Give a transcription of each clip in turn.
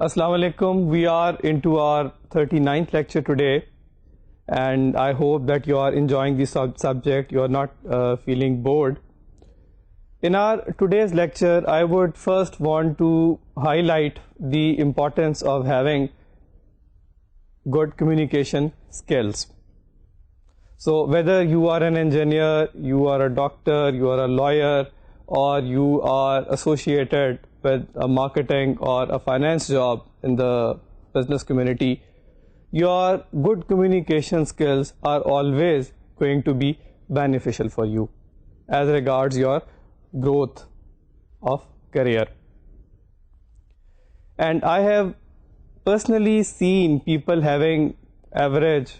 Assalamu alaikum. We are into our 39th lecture today, and I hope that you are enjoying the subject. You are not feeling bored. In our today's lecture, I would first want to highlight the importance of having good communication skills. So whether you are an engineer, you are a doctor, you are a lawyer, or you are associated with a marketing or a finance job in the business community, your good communication skills are always going to be beneficial for you as regards your growth of career. And I have personally seen people having average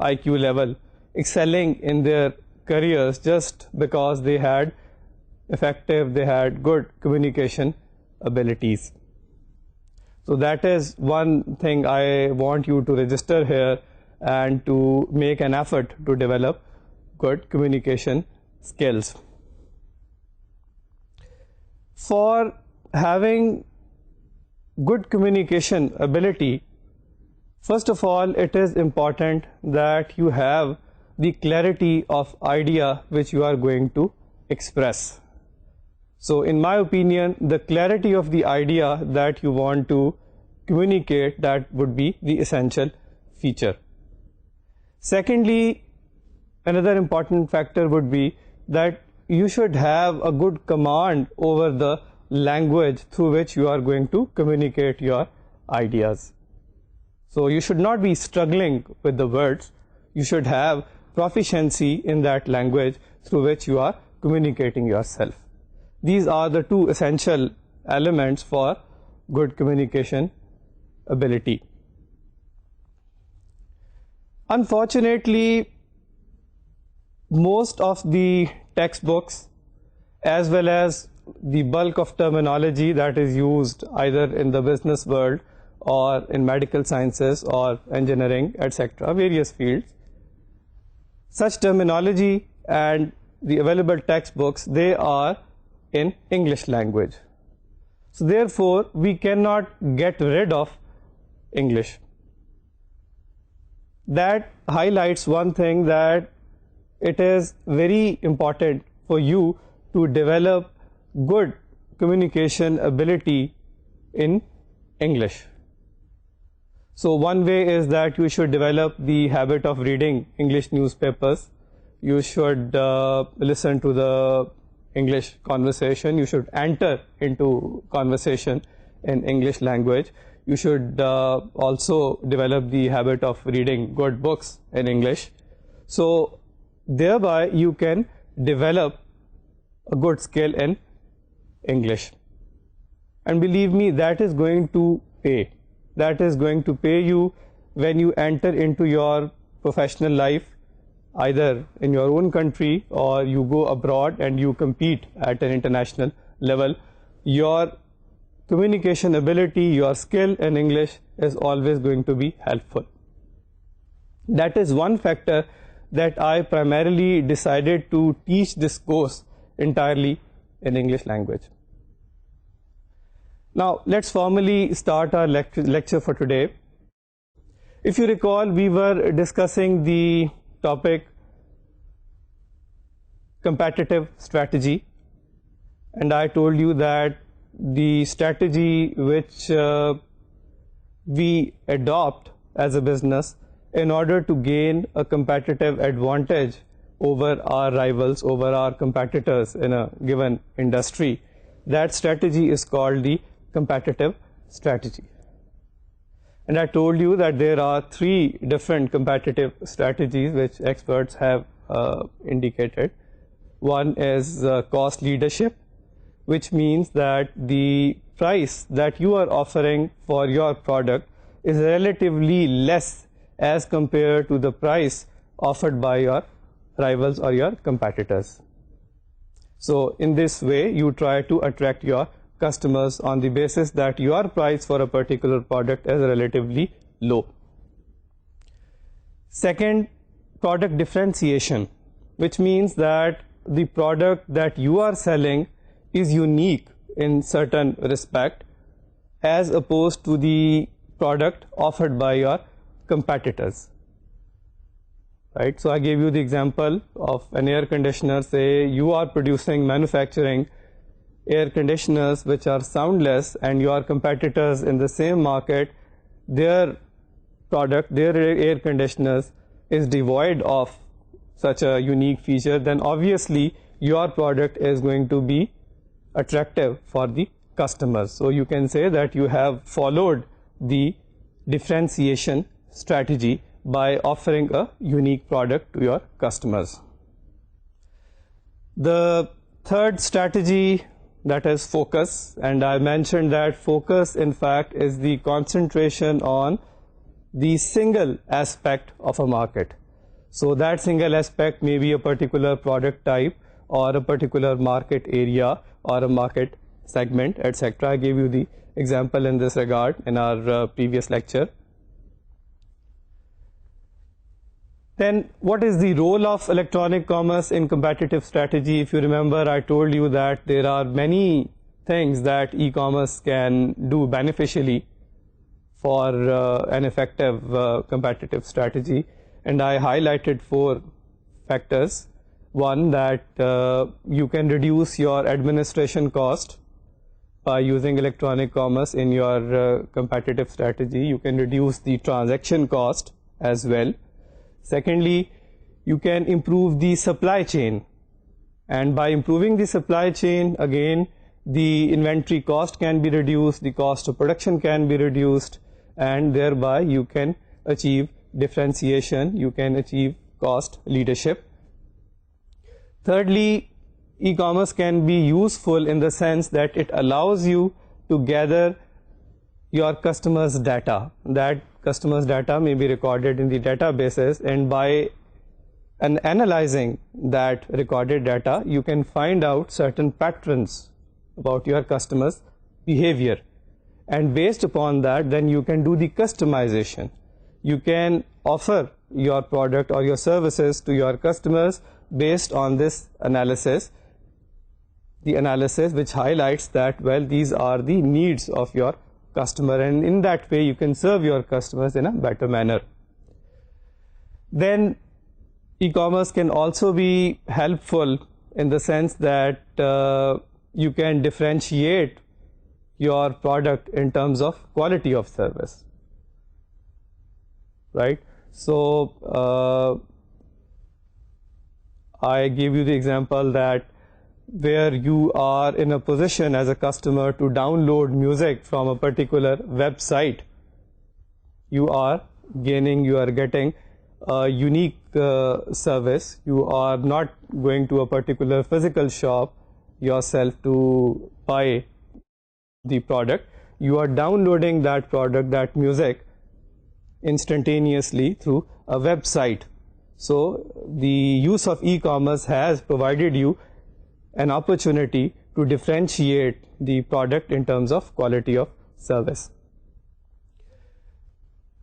IQ level excelling in their careers just because they had good communication abilities. So that is one thing I want you to register here and to make an effort to develop good communication skills. For having good communication ability, first of all, it is important that you have the clarity of idea which you are going to express. So in my opinion, the clarity of the idea that you want to communicate, that would be the essential feature. Secondly, another important factor would be that you should have a good command over the language through which you are going to communicate your ideas. So you should not be struggling with the words. You should have proficiency in that language through which you are communicating yourself. These are the two essential elements for good communication ability. Unfortunately, most of the textbooks as well as the bulk of terminology that is used either in the business world or in medical sciences or engineering, etc., various fields, such terminology and the available textbooks, they are in English language. So therefore, we cannot get rid of English. That highlights one thing, that it is very important for you to develop good communication ability in English. So one way is that you should develop the habit of reading English newspapers. You should listen to the English conversation. You should enter into conversation in English language. You should also develop the habit of reading good books in English. So thereby you can develop a good skill in English. And believe me, that is going to pay. That is going to pay you when you enter into your professional life, either in your own country or you go abroad and you compete at an international level. Your communication ability, your skill in English is always going to be helpful. That is one factor that I primarily decided to teach this course entirely in English language. Now let's formally start our lecture for today. If you recall, we were discussing the topic competitive strategy, and I told you that the strategy which we adopt as a business in order to gain a competitive advantage over our rivals, over our competitors in a given industry, that strategy is called the competitive strategy. And I told you that there are three different competitive strategies which experts have indicated. One is cost leadership, which means that the price that you are offering for your product is relatively less as compared to the price offered by your rivals or your competitors. So in this way, you try to attract your customers on the basis that your price for a particular product is relatively low. Second, product differentiation, which means that the product that you are selling is unique in certain respect as opposed to the product offered by your competitors. Right? So I gave you the example of an air conditioner. Say you are manufacturing air conditioners which are soundless, and your competitors in the same market, their product, their air conditioners is devoid of such a unique feature, then obviously your product is going to be attractive for the customers. So you can say that you have followed the differentiation strategy by offering a unique product to your customers. The third strategy, that is focus, and I mentioned that focus in fact is the concentration on the single aspect of a market. So that single aspect may be a particular product type or a particular market area or a market segment, etc. I gave you the example in this regard in our previous lecture. Then what is the role of electronic commerce in competitive strategy? If you remember, I told you that there are many things that e-commerce can do beneficially for an effective competitive strategy, and I highlighted 4 factors. One, that you can reduce your administration cost by using electronic commerce in your competitive strategy. You can reduce the transaction cost as well. Secondly, you can improve the supply chain, and by improving the supply chain, again, the inventory cost can be reduced, the cost of production can be reduced, and thereby you can achieve differentiation, you can achieve cost leadership. Thirdly, e-commerce can be useful in the sense that it allows you to gather your customers' data. That customers' data may be recorded in the databases, and by analyzing that recorded data, you can find out certain patterns about your customers' behavior, and based upon that, then you can do the customization. You can offer your product or your services to your customers based on this analysis, the analysis which highlights that, well, these are the needs of your customer, and in that way you can serve your customers in a better manner. Then e-commerce can also be helpful in the sense that you can differentiate your product in terms of quality of service, right? So I gave you the example that where you are in a position as a customer to download music from a particular website, you are getting a unique service. You are not going to a particular physical shop yourself to buy the product. You are downloading that product, that music, instantaneously through a website. So the use of e-commerce has provided you an opportunity to differentiate the product in terms of quality of service.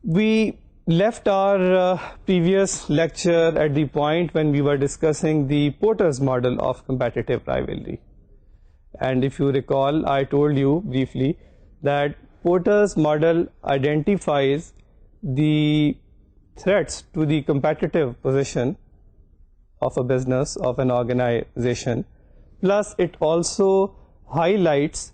We left our previous lecture at the point when we were discussing the Porter's model of competitive rivalry. And if you recall, I told you briefly that Porter's model identifies the threats to the competitive position of a business, of an organization, plus it also highlights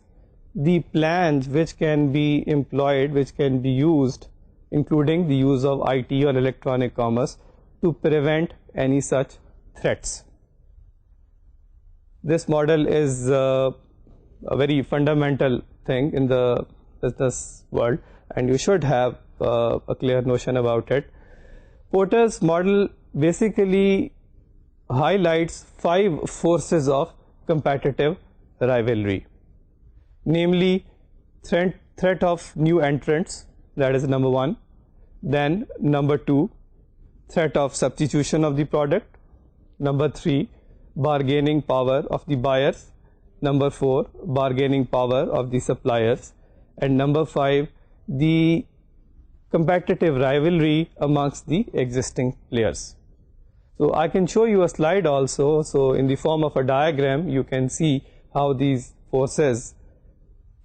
the plans which can be employed, which can be used, including the use of IT or electronic commerce, to prevent any such threats. This model is a very fundamental thing in the business world, and you should have a clear notion about it. Porter's model basically highlights 5 forces of competitive rivalry, namely threat of new entrants, that is number 1. Then number 2, threat of substitution of the product. Number 3, bargaining power of the buyers. Number 4, bargaining power of the suppliers. And number 5, the competitive rivalry amongst the existing players. So I can show you a slide also. So in the form of a diagram, you can see how these forces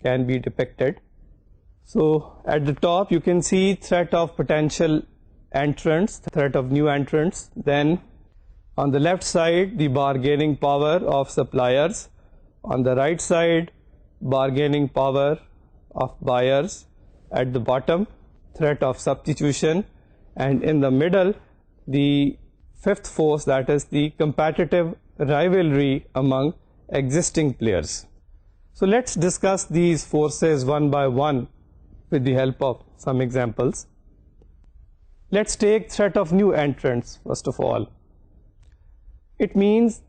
can be depicted. So at the top you can see threat of potential entrants, threat of new entrants. Then on the left side, the bargaining power of suppliers. On the right side, bargaining power of buyers. At the bottom, threat of substitution. And in the middle, the fifth force, that is the competitive rivalry among existing players. So let's discuss these forces one by one with the help of some examples. Let's take threat of new entrants first of all. It means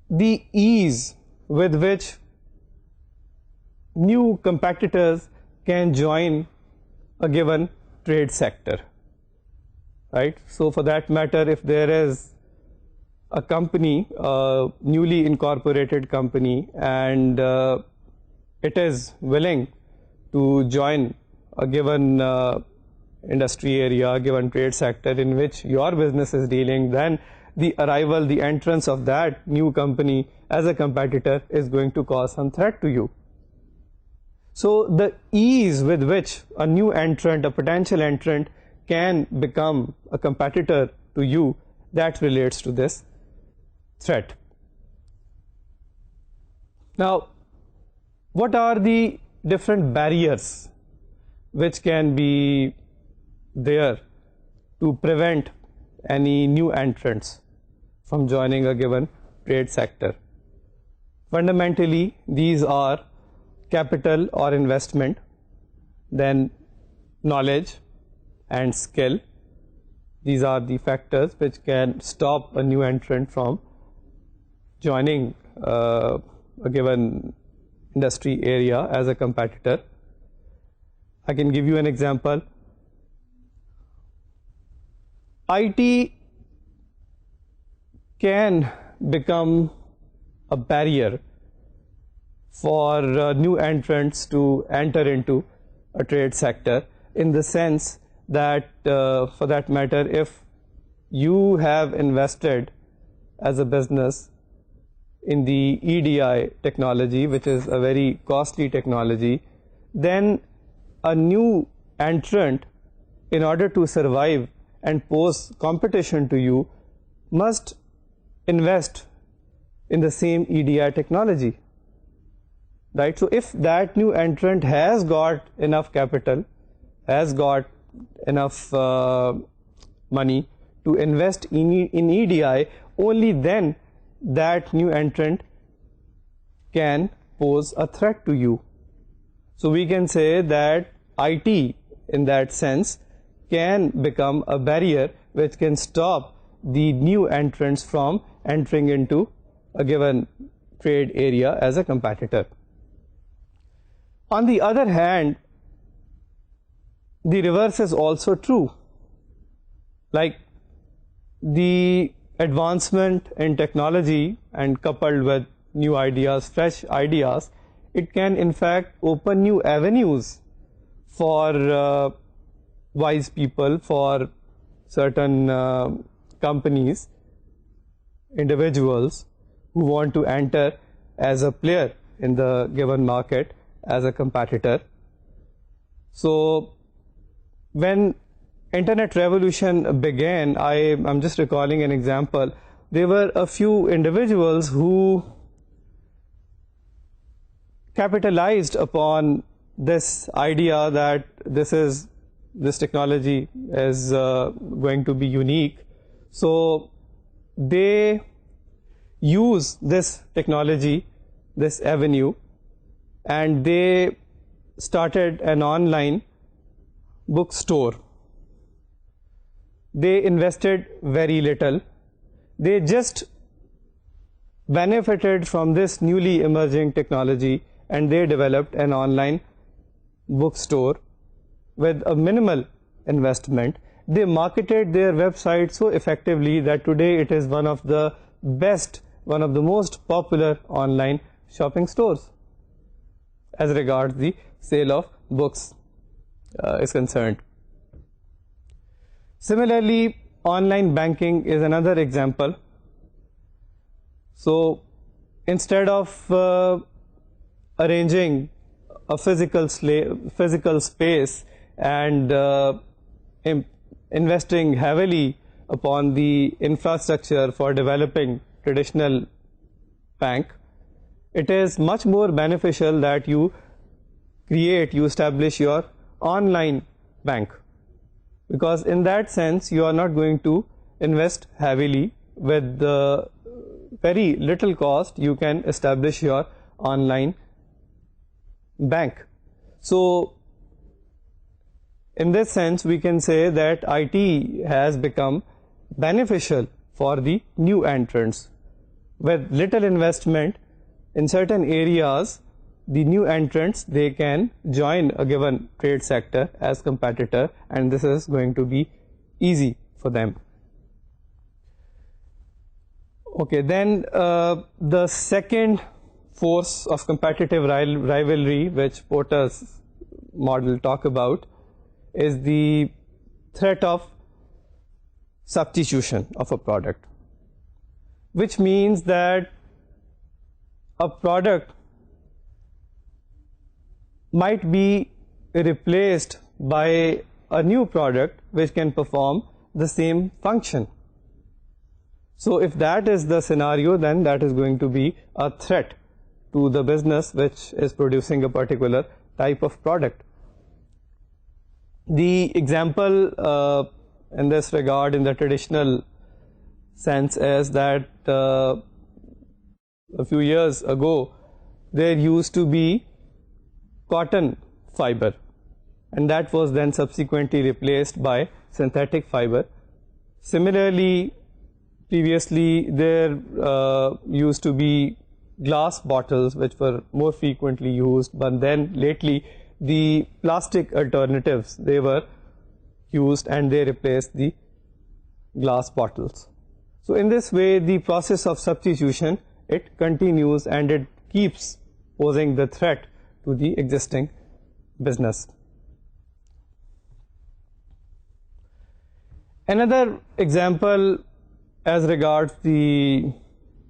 the ease with which new competitors can join a given trade sector, right? So for that matter, if there is a company, a newly incorporated company, and it is willing to join a given industry area, a given trade sector in which your business is dealing, then the arrival, the entrance of that new company as a competitor is going to cause some threat to you. So the ease with which a new entrant, a potential entrant, can become a competitor to you, that relates to this threat. Now, what are the different barriers which can be there to prevent any new entrants from joining a given trade sector? Fundamentally, these are capital or investment, then knowledge and skill. These are the factors which can stop a new entrant from joining a given industry area as a competitor. I can give you an example. IT can become a barrier for new entrants to enter into a trade sector, in the sense that, for that matter, if you have invested as a business in the EDI technology, which is a very costly technology, then a new entrant, in order to survive and pose competition to you, must invest in the same EDI technology, right? So if that new entrant has got enough capital, has got enough money to invest in EDI, only then that new entrant can pose a threat to you. So we can say that IT, in that sense, can become a barrier which can stop the new entrants from entering into a given trade area as a competitor. On the other hand, the reverse is also true. Like the advancement in technology and coupled with new ideas, fresh ideas, it can in fact open new avenues for wise people, for certain companies, individuals who want to enter as a player in the given market as a competitor. So when internet revolution began, I'm just recalling an example. There were a few individuals who capitalized upon this idea that this technology is going to be unique. So they use this technology, this avenue, and they started an online bookstore. They invested very little. They just benefited from this newly emerging technology, and they developed an online bookstore with a minimal investment. They marketed their website so effectively that today it is one of the best, one of the most popular online shopping stores as regards the sale of books is concerned. Similarly, online banking is another example. So instead of arranging a physical space and investing heavily upon the infrastructure for developing traditional bank, it is much more beneficial that you establish your online bank, because in that sense you are not going to invest heavily. With very little cost you can establish your online bank. So in this sense we can say that IT has become beneficial for the new entrants. With little investment in certain areas, the new entrants, they can join a given trade sector as competitor, and this is going to be easy for them. Okay, then the second force of competitive rivalry which Porter's model talk about is the threat of substitution of a product, which means that a product might be replaced by a new product which can perform the same function. So if that is the scenario, then that is going to be a threat to the business which is producing a particular type of product. The example in this regard in the traditional sense is that a few years ago there used to be cotton fiber, and that was then subsequently replaced by synthetic fiber. Similarly, previously there used to be glass bottles which were more frequently used, but then lately the plastic alternatives, they were used and they replaced the glass bottles. So in this way the process of substitution, it continues and it keeps posing the threat to the existing business. Another example as regards the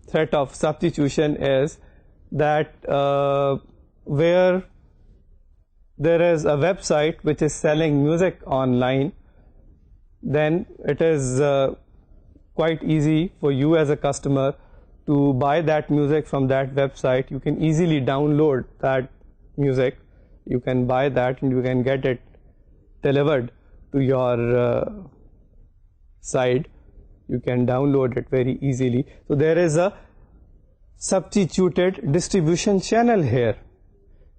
threat of substitution is that where there is a website which is selling music online, then it is quite easy for you as a customer to buy that music from that website. You can easily download that music, you can buy that and you can get it delivered to your site. You can download it very easily. So there is a substituted distribution channel here.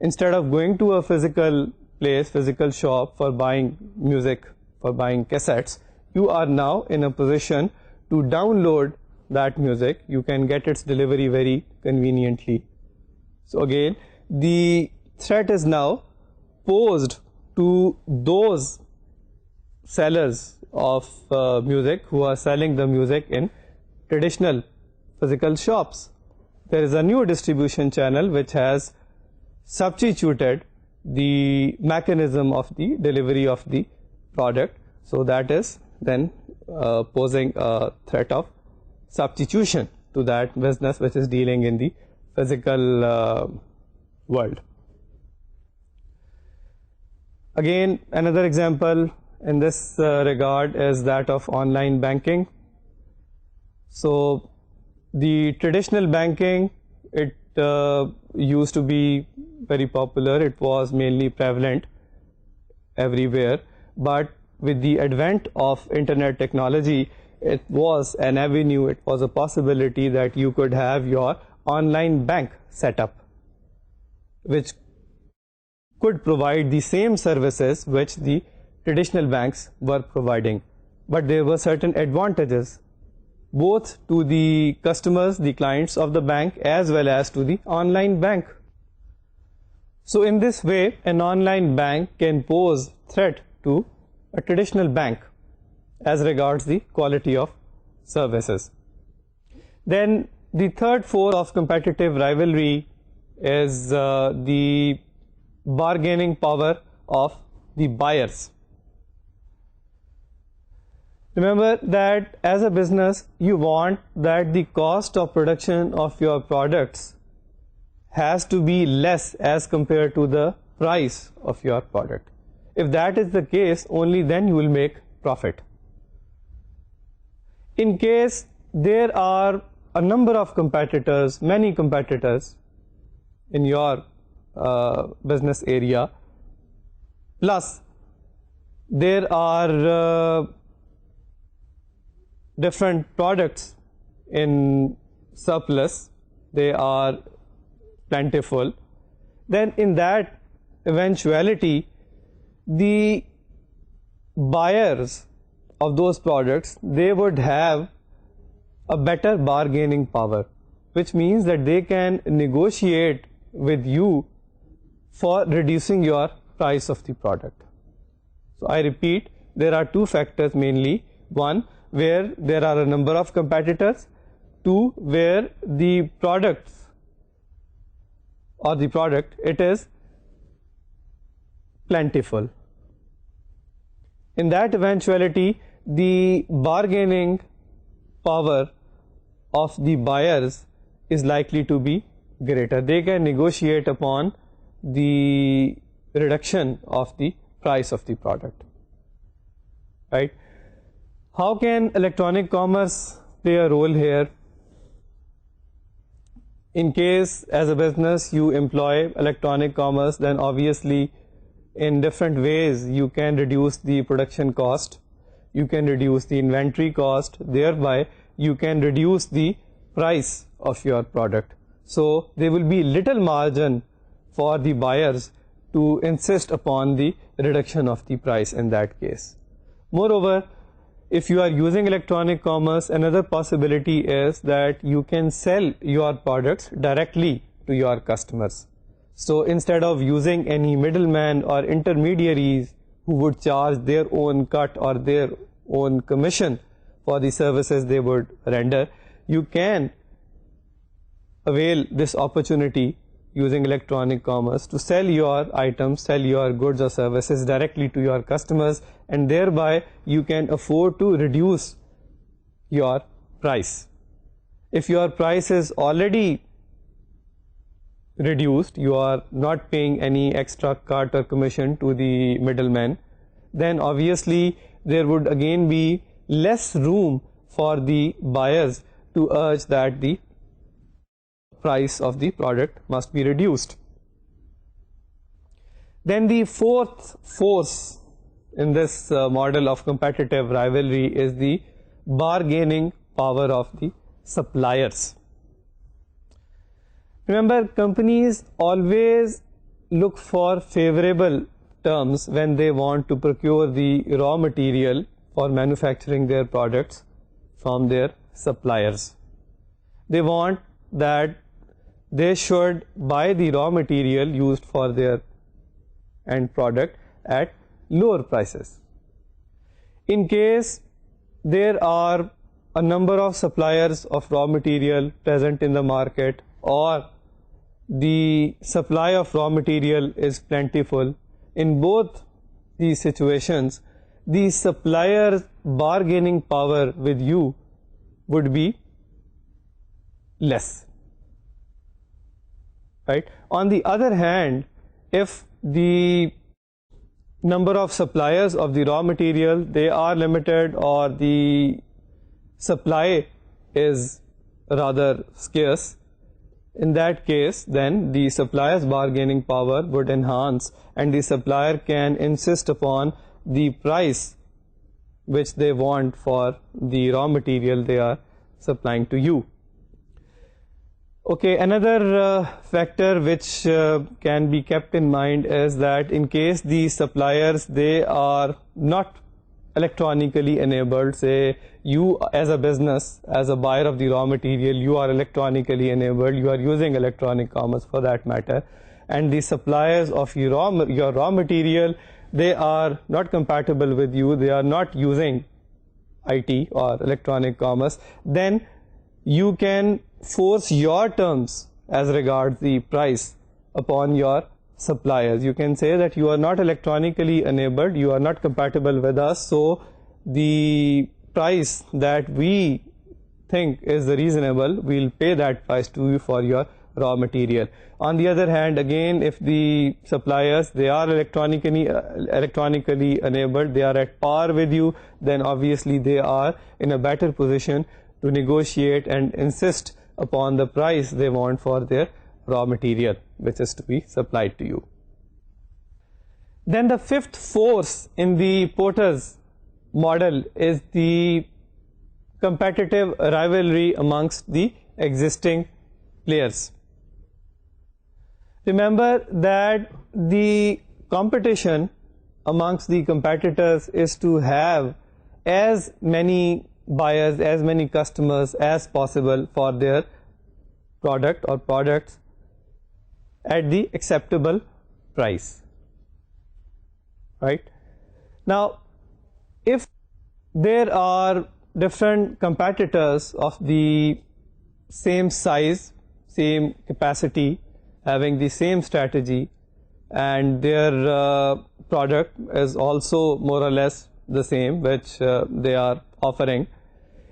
Instead of going to a physical place, physical shop for buying music, for buying cassettes, you are now in a position to download that music. You can get its delivery very conveniently. So again, the threat is now posed to those sellers of music who are selling the music in traditional physical shops. There is a new distribution channel which has substituted the mechanism of the delivery of the product. So that is then posing a threat of substitution to that business which is dealing in the physical world. Again, another example in this regard is that of online banking. So the traditional banking, it used to be very popular, it was mainly prevalent everywhere, but with the advent of internet technology, it was an avenue, it was a possibility that you could have your online bank set up, which could provide the same services which the traditional banks were providing. But there were certain advantages both to the customers, the clients of the bank, as well as to the online bank. So in this way, an online bank can pose threat to a traditional bank as regards the quality of services. Then the third force of competitive rivalry is the bargaining power of the buyers. Remember that as a business, you want that the cost of production of your products has to be less as compared to the price of your product. If that is the case, only then you will make profit. In case there are a number of competitors, many competitors in your business area, plus there are different products in surplus, they are plentiful, then in that eventuality the buyers of those products, they would have a better bargaining power, which means that they can negotiate with you for reducing your price of the product. So I repeat, there are two factors mainly. One, where there are a number of competitors. Two, where the products or the product, it is plentiful. In that eventuality, the bargaining power of the buyers is likely to be greater. They can negotiate upon the reduction of the price of the product, right? How can electronic commerce play a role here? In case as a business you employ electronic commerce, then obviously in different ways you can reduce the production cost, you can reduce the inventory cost, thereby you can reduce the price of your product. So there will be little margin for the buyers to insist upon the reduction of the price in that case. Moreover, if you are using electronic commerce, another possibility is that you can sell your products directly to your customers. So instead of using any middleman or intermediaries who would charge their own cut or their own commission for the services they would render, you can avail this opportunity using electronic commerce to sell your items, sell your goods or services directly to your customers, and thereby you can afford to reduce your price. If your price is already reduced, you are not paying any extra cut or commission to the middleman, then obviously there would again be less room for the buyers to urge that the price of the product must be reduced. Then the fourth force in this model of competitive rivalry is the bargaining power of the suppliers. Remember, companies always look for favorable terms when they want to procure the raw material for manufacturing their products from their suppliers. They want that they should buy the raw material used for their end product at lower prices. In case there are a number of suppliers of raw material present in the market, or the supply of raw material is plentiful, in both these situations the supplier's bargaining power with you would be less, right? On the other hand, if the number of suppliers of the raw material, they are limited, or the supply is rather scarce, in that case then the supplier's bargaining power would enhance, and the supplier can insist upon the price which they want for the raw material they are supplying to you. Okay, another factor which can be kept in mind is that in case the suppliers, they are not electronically enabled, say you as a business, as a buyer of the raw material, you are electronically enabled, you are using electronic commerce for that matter, and the suppliers of your raw material, they are not compatible with you, they are not using IT or electronic commerce, then you can force your terms as regards the price upon your suppliers. You can say that you are not electronically enabled, you are not compatible with us, so the price that we think is reasonable, we'll pay that price to you for your raw material. On the other hand, again, if the suppliers, they are electronically enabled, they are at par with you, then obviously they are in a better position to negotiate and insist upon the price they want for their raw material which is to be supplied to you. Then the fifth force in the Porter's model is the competitive rivalry amongst the existing players. Remember that the competition amongst the competitors is to have as many buyers, as many customers as possible for their product or products at the acceptable price. Right? Now, if there are different competitors of the same size, same capacity, having the same strategy, and their product is also more or less the same which they are offering,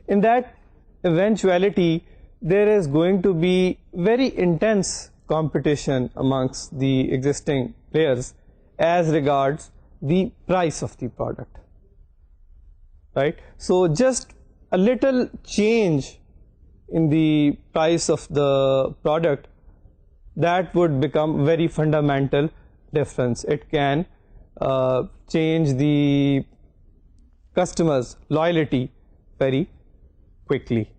in that eventuality there is going to be very intense competition amongst the existing players as regards the price of the product. Right? So just a little change in the price of the product, that would become very fundamental difference. It can change the customer's loyalty very quickly.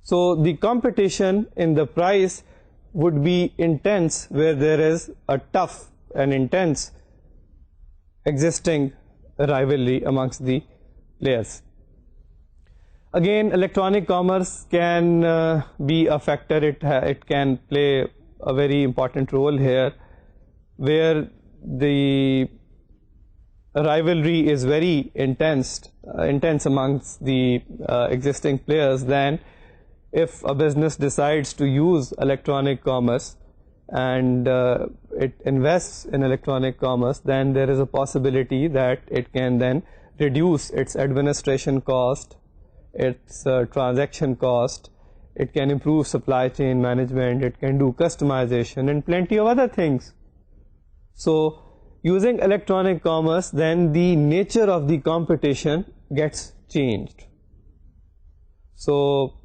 So the competition in the price would be intense where there is a tough and intense existing rivalry amongst the players. Again, electronic commerce can be a factor. It can play a very important role here, where the rivalry is very intense amongst the existing players. Then if a business decides to use electronic commerce and it invests in electronic commerce, then there is a possibility that it can then reduce its administration cost, its transaction cost, it can improve supply chain management, it can do customization and plenty of other things. So using electronic commerce, then the nature of the competition gets changed. So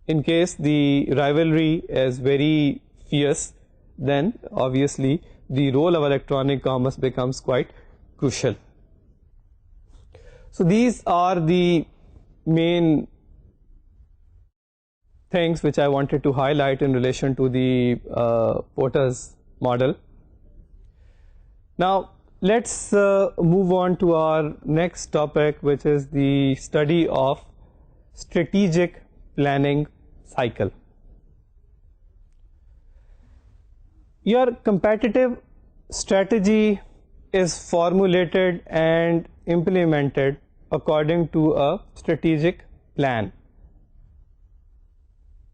in case the rivalry is very fierce, then obviously the role of electronic commerce becomes quite crucial. So these are the main things which I wanted to highlight in relation to the Porter's model. Now let's move on to our next topic, which is the study of strategic planning cycle. Your competitive strategy is formulated and implemented according to a strategic plan,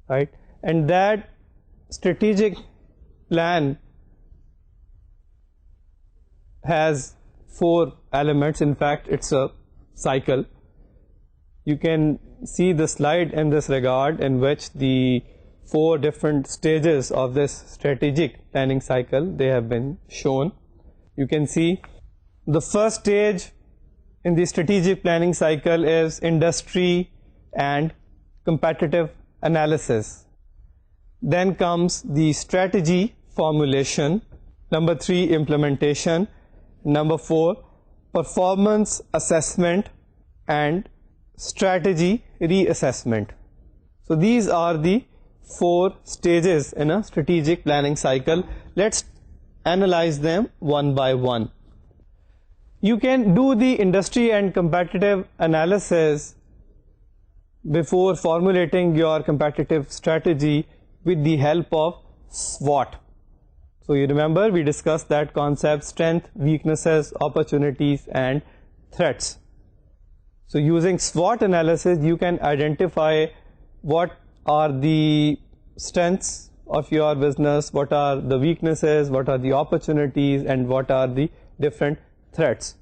right? And that strategic plan has 4 elements. In fact, it's a cycle. You can see the slide in this regard, in which the 4 different stages of this strategic planning cycle, they have been shown. You can see the first stage in the strategic planning cycle is industry and competitive analysis. Then comes the strategy formulation. Number 3, implementation. Number 4, performance assessment and strategy reassessment. So these are the 4 stages in a strategic planning cycle. Let's analyze them one by one. You can do the industry and competitive analysis before formulating your competitive strategy with the help of SWOT. So you remember we discussed that concept: strength, weaknesses, opportunities and threats. So using SWOT analysis, you can identify what are the strengths of your business, what are the weaknesses, what are the opportunities, and what are the different threats.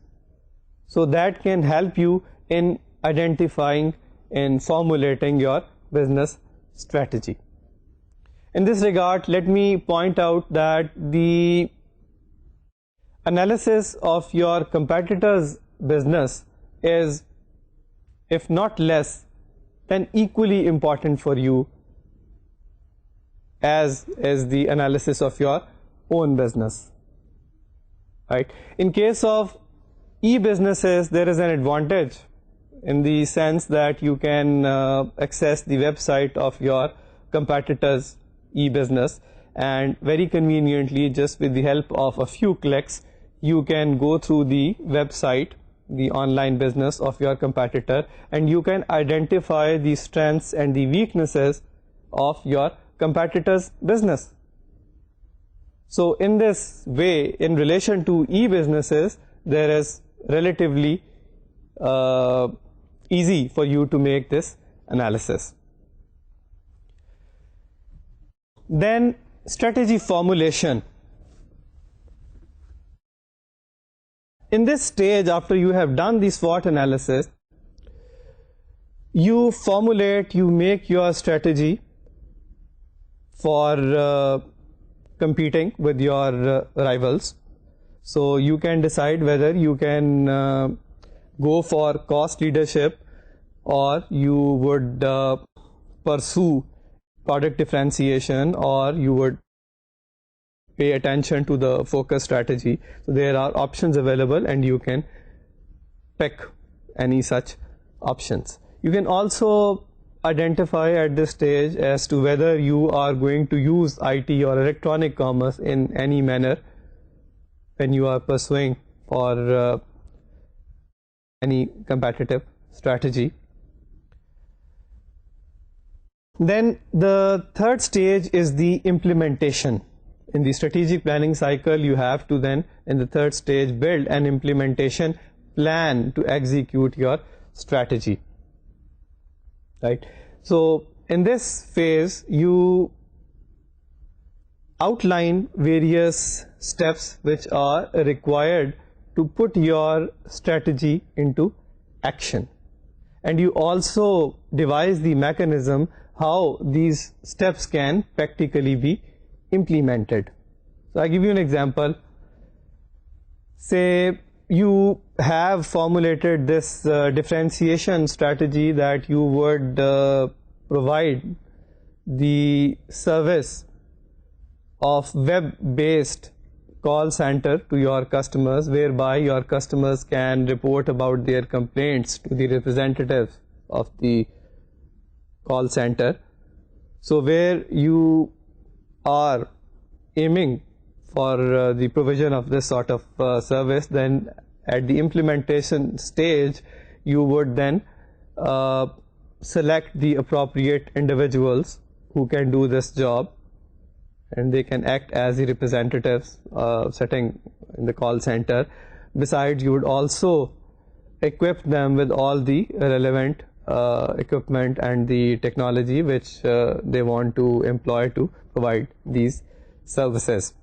So that can help you in identifying and formulating your business strategy. In this regard, let me point out that the analysis of your competitor's business is, if not less, then equally important for you as is the analysis of your own business. Right? In case of e-businesses, there is an advantage in the sense that you can access the website of your competitor's e-business, and very conveniently, just with the help of a few clicks, you can go through the website, the online business of your competitor, and you can identify the strengths and the weaknesses of your competitor's business. So in this way, in relation to e-businesses, there is relatively easy for you to make this analysis. Then strategy formulation. In this stage, after you have done the SWOT analysis, you formulate, you make your strategy for competing with your rivals. So you can decide whether you can go for cost leadership, or you would pursue product differentiation, or you would pay attention to the focus strategy. So there are options available, and you can pick any such options. You can also identify at this stage as to whether you are going to use IT or electronic commerce in any manner when you are pursuing for any competitive strategy. Then the third stage is the implementation. In the strategic planning cycle, you have to then, in the third stage, build an implementation plan to execute your strategy. Right? So in this phase, you outline various steps which are required to put your strategy into action. And you also devise the mechanism how these steps can practically be implemented. So I give you an example. Say you have formulated this differentiation strategy that you would provide the service of web-based call center to your customers, whereby your customers can report about their complaints to the representatives of the call center. So where you are aiming for the provision of this sort of service, then at the implementation stage, you would then select the appropriate individuals who can do this job, and they can act as the representatives sitting in the call center. Besides, you would also equip them with all the relevant equipment and the technology which they want to employ to provide these services.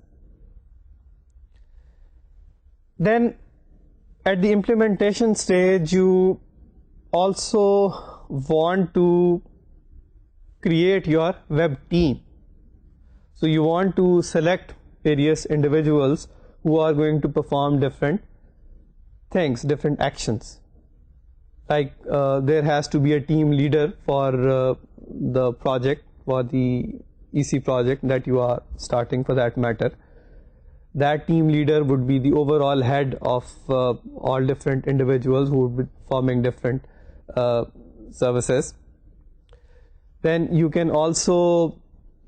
Then at the implementation stage, you also want to create your web team. So you want to select various individuals who are going to perform different things, different actions. Like there has to be a team leader for the project, for the EC project that you are starting for that matter. That team leader would be the overall head of all different individuals who would be performing different services. Then you can also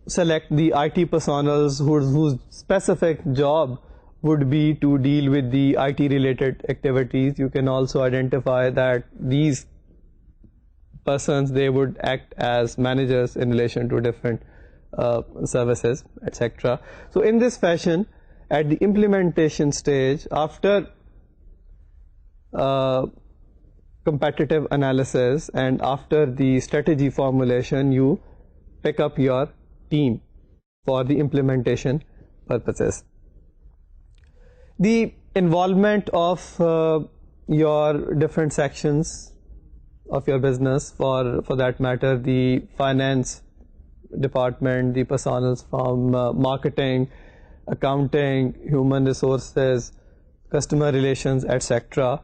select the IT personals whose specific job would be to deal with the IT related activities. You can also identify that these persons, they would act as managers in relation to different services, etc. So in this fashion, at the implementation stage, after competitive analysis and after the strategy formulation, you pick up your team for the implementation purposes. The involvement of your different sections of your business, for that matter the finance department, the personals from marketing, accounting, human resources, customer relations, etc.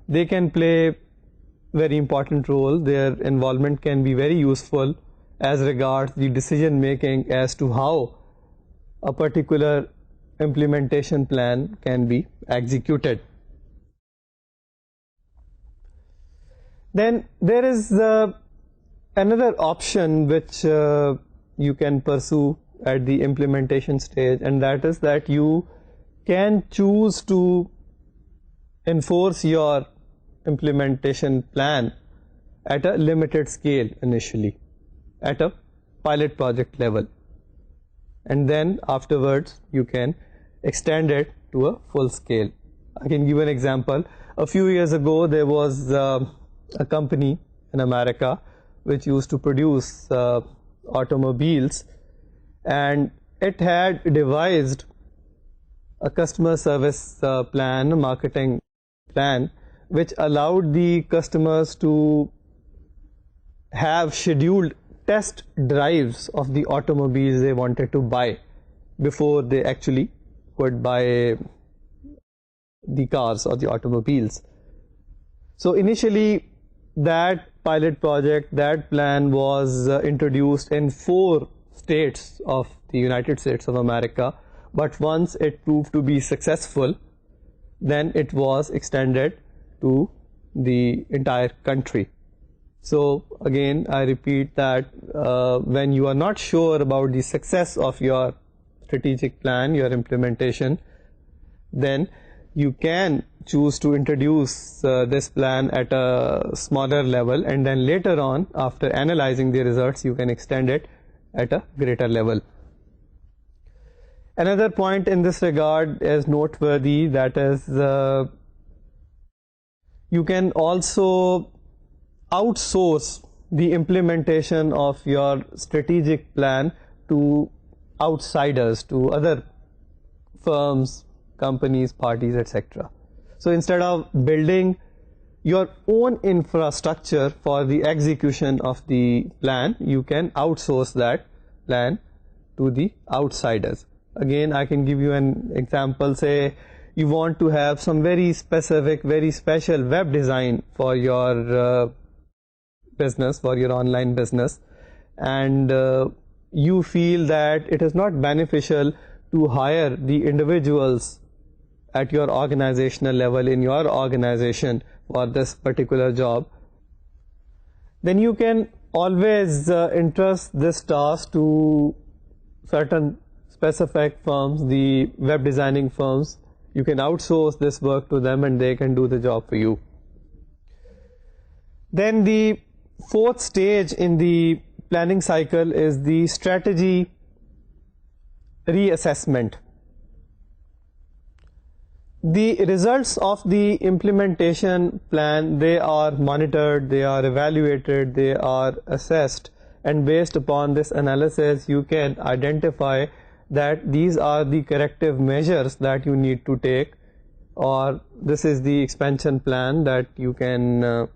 They can play very important role. Their involvement can be very useful as regards the decision making as to how a particular implementation plan can be executed. Then there is another option which you can pursue at the implementation stage, and that is that you can choose to enforce your implementation plan at a limited scale initially, at a pilot project level, and then afterwards you can extend it to a full scale. I can give an example. A few years ago there was a company in America which used to produce automobiles, and it had devised a customer service plan, a marketing plan, which allowed the customers to have scheduled test drives of the automobiles they wanted to buy before they actually could buy the cars or the automobiles. So initially that pilot project, that plan was introduced in 4 states of the United States of America, but once it proved to be successful, then it was extended to the entire country. So again, I repeat that when you are not sure about the success of your strategic plan, your implementation, then you can choose to introduce this plan at a smaller level, and then later on, after analyzing the results, you can extend it at a greater level. Another point in this regard is noteworthy, that is you can also outsource the implementation of your strategic plan to outsiders, to other firms, companies, parties, etc. So instead of building your own infrastructure for the execution of the plan, you can outsource that plan to the outsiders. Again, I can give you an example. Say you want to have some very specific, very special web design for your business, for your online business, and you feel that it is not beneficial to hire the individuals at your organizational level in your organization for this particular job, then you can always entrust this task to certain specific firms, the web designing firms. You can outsource this work to them and they can do the job for you. Then the 4th stage in the planning cycle is the strategy reassessment. The results of the implementation plan, they are monitored, they are evaluated, they are assessed, and based upon this analysis you can identify that these are the corrective measures that you need to take, or this is the expansion plan that you can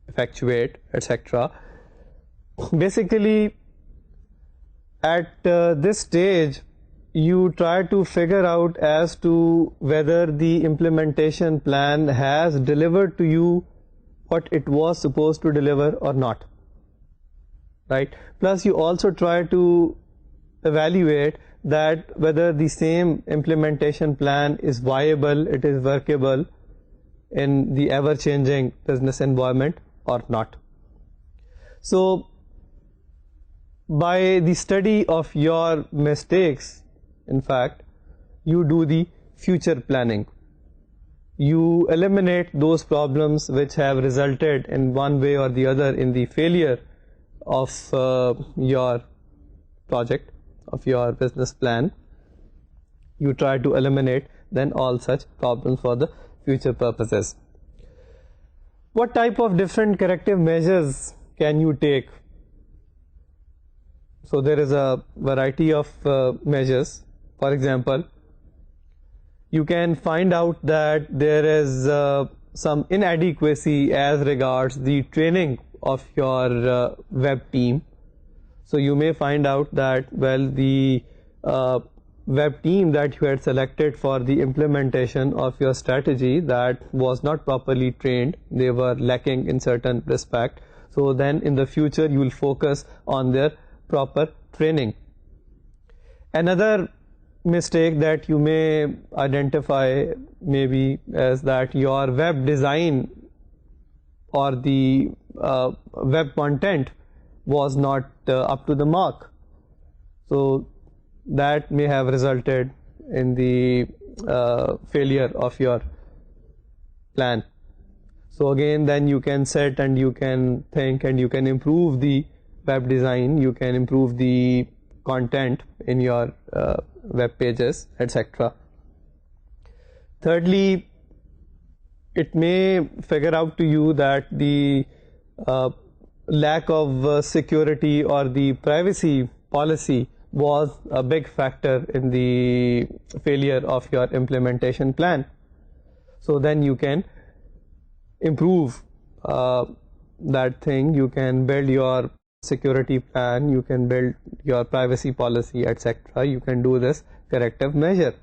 effectuate, etc. Basically, at this stage, you try to figure out as to whether the implementation plan has delivered to you what it was supposed to deliver or not, right? Plus you also try to evaluate that whether the same implementation plan is viable, it is workable in the ever-changing business environment or not. So by the study of your mistakes, in fact, you do the future planning. You eliminate those problems which have resulted in one way or the other in the failure of your project, of your business plan. You try to eliminate then all such problems for the future purposes. What type of different corrective measures can you take? So there is a variety of measures. For example, you can find out that there is some inadequacy as regards the training of your web team. So you may find out that, well, the web team that you had selected for the implementation of your strategy, that was not properly trained. They were lacking in certain respect. So then in the future you will focus on their proper training. Another mistake that you may identify maybe as that your web design or the web content was not up to the mark. So that may have resulted in the failure of your plan. So again, then you can set and you can think and you can improve the web design, you can improve the content in your web pages, etc. Thirdly, it may figure out to you that the lack of security or the privacy policy was a big factor in the failure of your implementation plan. So then you can improve that thing, you can build your security plan, you can build your privacy policy, etc. You can do this corrective measure.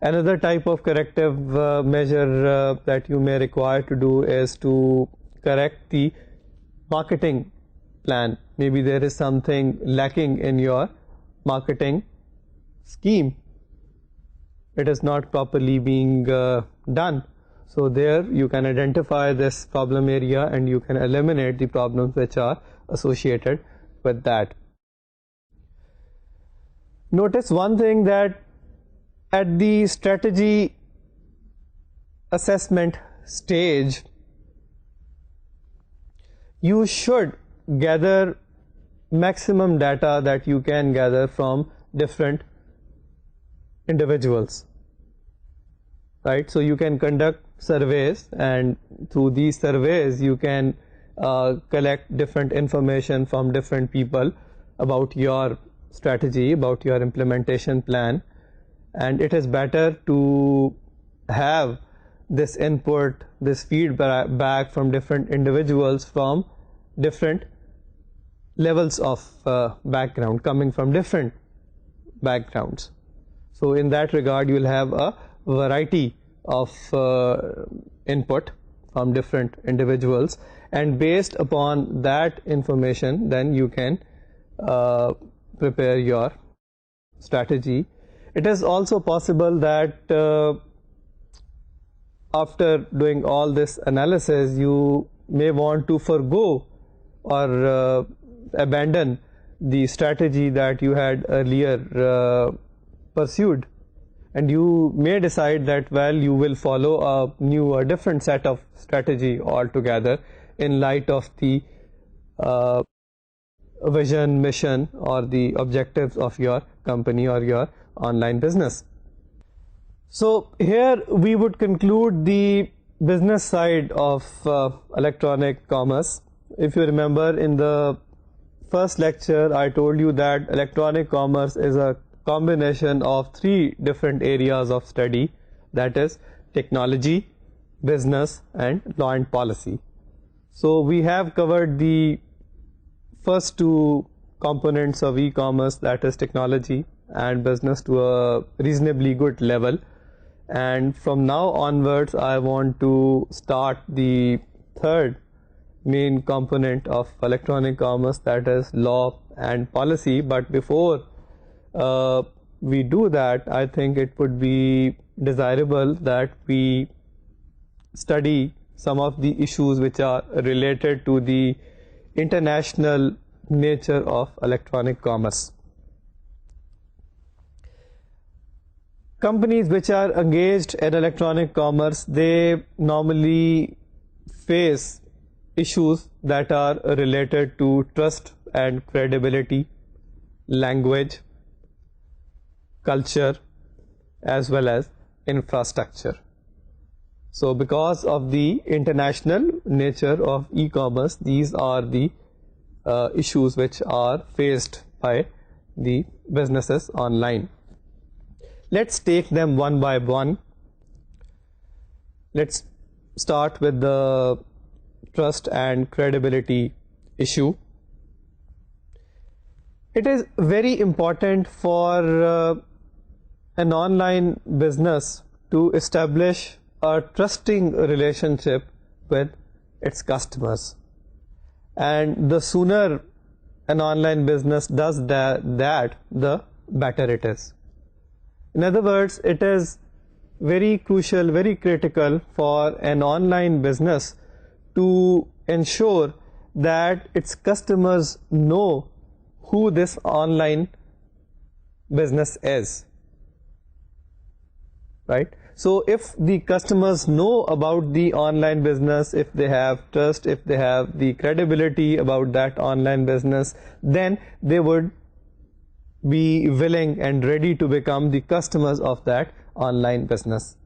Another type of corrective measure that you may require to do is to correct the marketing plan. Maybe there is something lacking in your marketing scheme. It is not properly being done. So there you can identify this problem area and you can eliminate the problems which are associated with that. Notice one thing, that at the strategy assessment stage, you should gather maximum data that you can gather from different individuals, right? So you can conduct surveys, and through these surveys you can collect different information from different people about your strategy, about your implementation plan. And it is better to have this input, this feedback from different individuals from different levels of background, coming from different backgrounds. So in that regard, you will have a variety of input from different individuals, and based upon that information, then you can prepare your strategy. It is also possible that after doing all this analysis, you may want to forgo or abandon the strategy that you had earlier pursued, and you may decide that, well, you will follow a new or different set of strategy altogether in light of the vision, mission, or the objectives of your company or your online business. So here we would conclude the business side of electronic commerce. If you remember, in the first lecture I told you that electronic commerce is a combination of three different areas of study, that is technology, business, and law and policy. So we have covered the first two components of e-commerce, that is technology and business, to a reasonably good level. And from now onwards, I want to start the third main component of electronic commerce, that is law and policy. But before we do that, I think it would be desirable that we study some of the issues which are related to the international nature of electronic commerce. Companies which are engaged in electronic commerce, they normally face issues that are related to trust and credibility, language, culture, as well as infrastructure. So because of the international nature of e-commerce, these are the issues which are faced by the businesses online. Let's take them one by one. Let's start with the trust and credibility issue. It is very important for an online business to establish a trusting relationship with its customers. And the sooner an online business does that, the better it is. In other words, it is very crucial, very critical for an online business to ensure that its customers know who this online business is, right? So if the customers know about the online business, if they have trust, if they have the credibility about that online business, then they would be willing and ready to become the customers of that online business.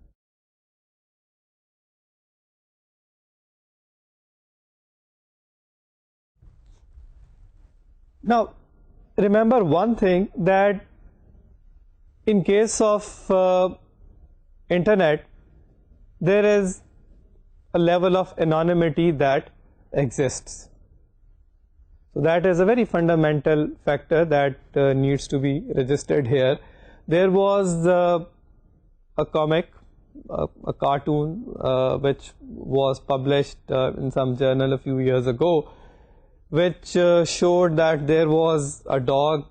Now, remember one thing, that in case of internet, there is a level of anonymity that exists. So that is a very fundamental factor that needs to be registered here. There was a comic, a cartoon which was published in some journal a few years ago, which showed that there was a dog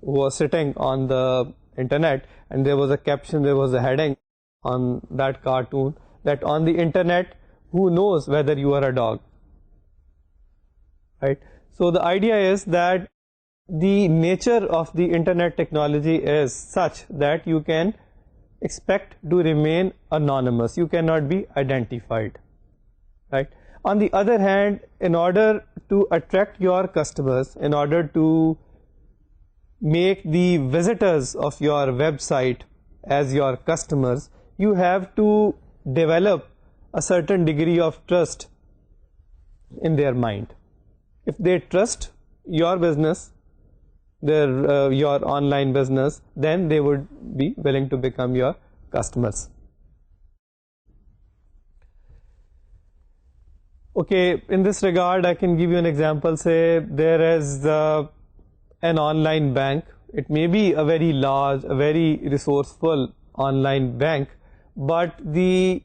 who was sitting on the internet, and there was a caption, there was a heading on that cartoon, that on the internet, who knows whether you are a dog, right? So the idea is that the nature of the internet technology is such that you can expect to remain anonymous, you cannot be identified, right? On the other hand, in order to attract your customers, in order to make the visitors of your website as your customers, you have to develop a certain degree of trust in their mind. If they trust your business, your online business, then they would be willing to become your customers. Okay, in this regard, I can give you an example. Say there is an online bank. It may be a very large, a very resourceful online bank, but the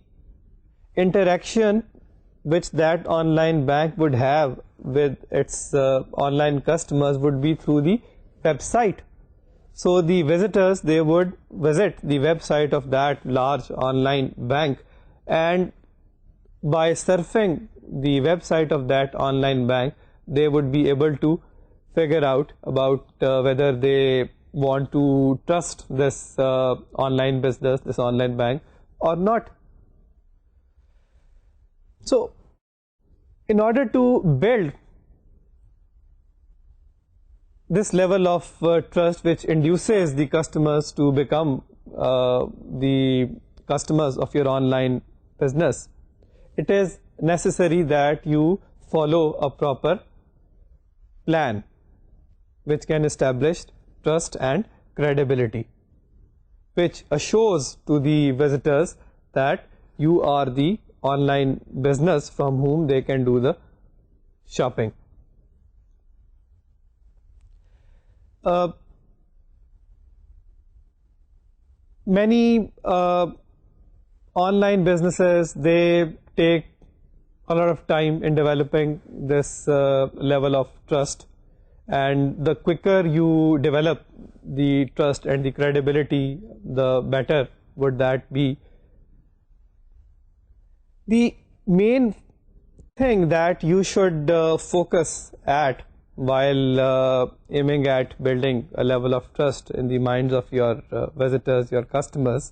interaction which that online bank would have with its online customers would be through the website. So the visitors, they would visit the website of that large online bank, and by surfing the website of that online bank, they would be able to figure out about whether they want to trust this online business, this online bank, or not. So in order to build this level of trust which induces the customers to become the customers of your online business, it is necessary that you follow a proper plan which can establish trust and credibility, which assures to the visitors that you are the online business from whom they can do the shopping. Many online businesses, they take a lot of time in developing this level of trust, and the quicker you develop the trust and the credibility, the better would that be. The main thing that you should focus at while aiming at building a level of trust in the minds of your visitors, your customers,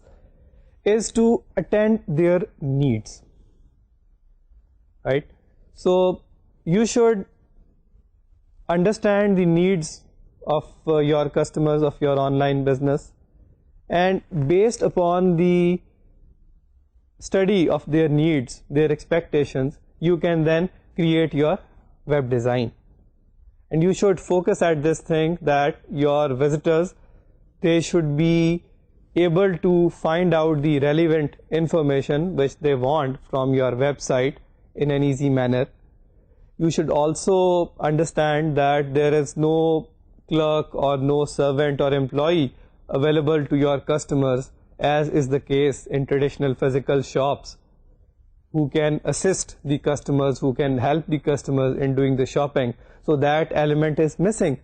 is to attend their needs, right? So you should understand the needs of your customers of your online business, and based upon the study of their needs, their expectations, you can then create your web design. And you should focus at this thing that your visitors, they should be able to find out the relevant information which they want from your website in an easy manner. You should also understand that there is no clerk or no servant or employee available to your customers, as is the case in traditional physical shops, who can assist the customers, who can help the customers in doing the shopping. So that element is missing.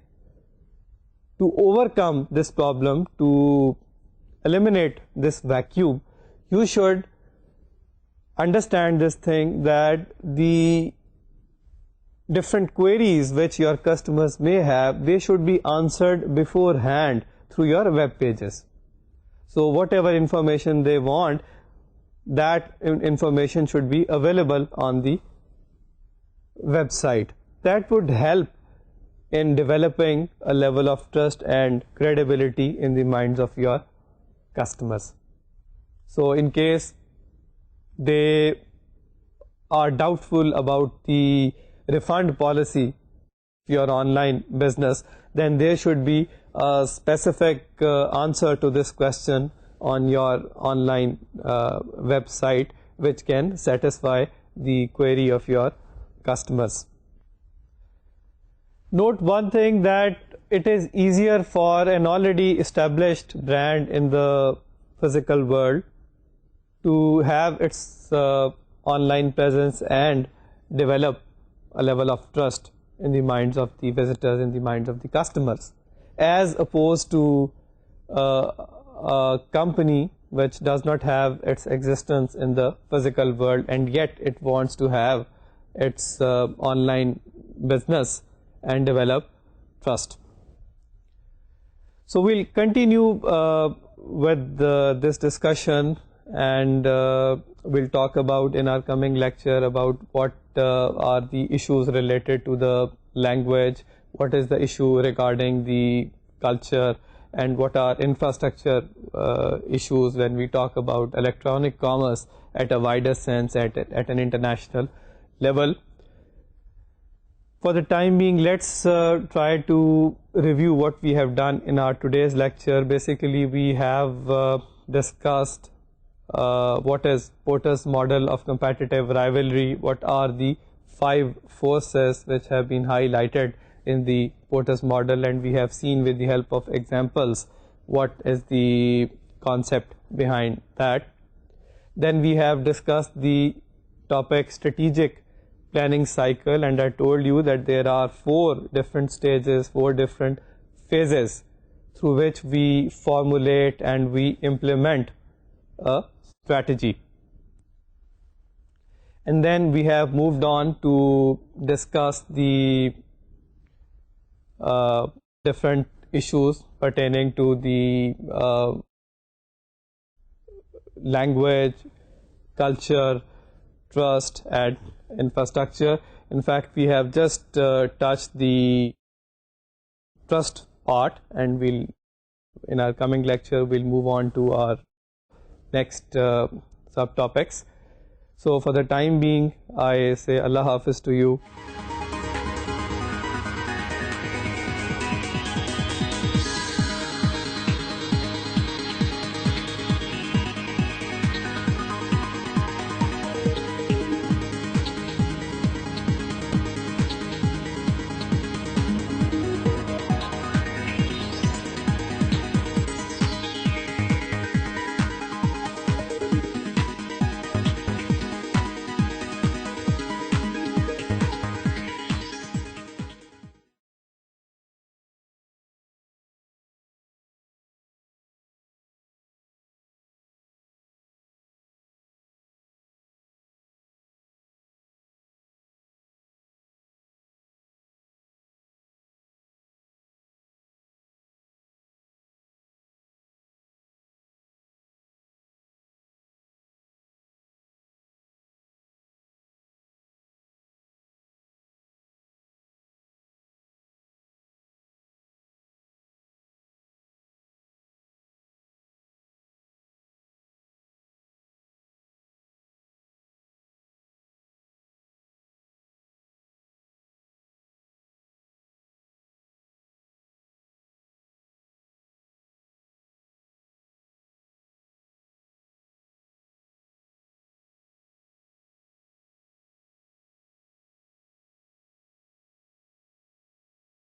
To overcome this problem, to eliminate this vacuum, you should understand this thing, that the different queries which your customers may have, they should be answered beforehand through your web pages. So whatever information they want, that information should be available on the website. That would help in developing a level of trust and credibility in the minds of your customers. So in case they are doubtful about the refund policy of your online business, then there should be a specific answer to this question on your online website, which can satisfy the query of your customers. Note one thing, that it is easier for an already established brand in the physical world to have its online presence and develop a level of trust in the minds of the visitors, in the minds of the customers, as opposed to a company which does not have its existence in the physical world, and yet it wants to have its online business and develop trust. So we'll continue with this discussion, and we'll talk about in our coming lecture about what are the issues related to the language, what is the issue regarding the culture, and what are infrastructure issues when we talk about electronic commerce at a wider sense, at an international level. For the time being, let's try to review what we have done in our today's lecture. Basically, we have discussed what is Porter's model of competitive rivalry, what are the 5 forces which have been highlighted in the Porter's model, and we have seen with the help of examples what is the concept behind that. Then we have discussed the topic strategic planning cycle, and I told you that there are 4 different stages, 4 different phases through which we formulate and we implement a strategy. And then we have moved on to discuss the different issues pertaining to the language, culture, trust, and infrastructure. In fact, we have just touched the trust part, and we'll, in our coming lecture, we'll move on to our next subtopics. So for the time being, I say Allah Hafiz to you.